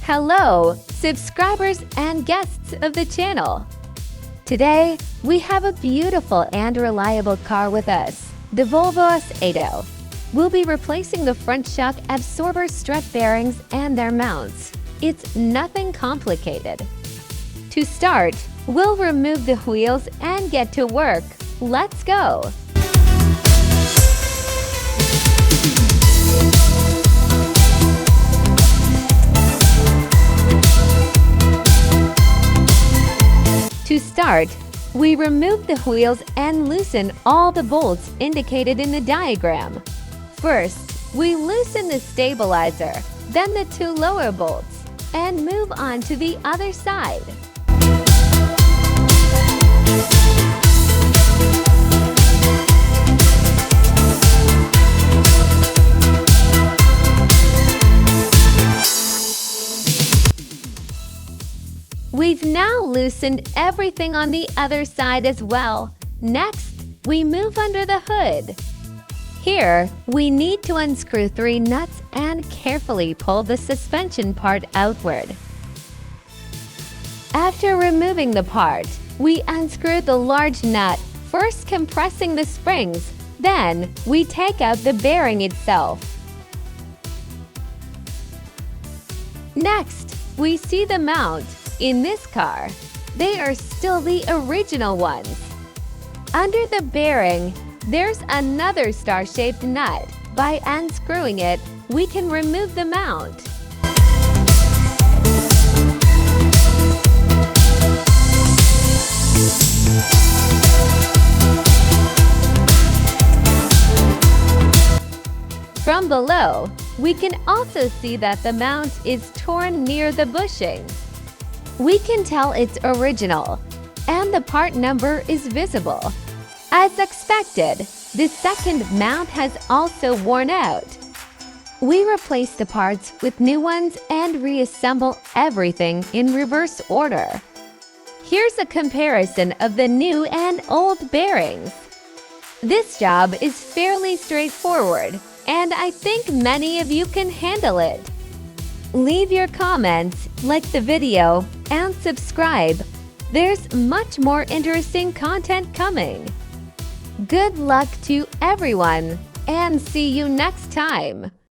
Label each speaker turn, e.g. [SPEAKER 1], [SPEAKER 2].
[SPEAKER 1] Hello, subscribers and guests of the channel. Today, we have a beautiful and reliable car with us, the Volvo S80. We'll be replacing the front shock absorber strut bearings and their mounts. It's nothing complicated. To start, we'll remove the wheels and get to work. Let's go! To start, we remove the wheels and loosen all the bolts indicated in the diagram. First, we loosen the stabilizer, then the two lower bolts, and move on to the other side. We've now loosened everything on the other side as well. Next, we move under the hood. Here, we need to unscrew 3 nuts and carefully pull the suspension part outward. After removing the part, we unscrew the large nut, first compressing the springs. Then, we take out the bearing itself. Next, we see the mount. In this car, they are still the original ones. Under the bearing, there's another star-shaped nut. By unscrewing it, we can remove the mount. From below, we can also see that the mount is torn near the bushing. We can tell it's original, and the part number is visible. As expected, the second mount has also worn out. We replace the parts with new ones and reassemble everything in reverse order. Here's a comparison of the new and old bearings. This job is fairly straightforward, and I think many of you can handle it. Leave your comments, like the video, and subscribe. There's much more interesting content coming. Good luck to everyone, and see you next time!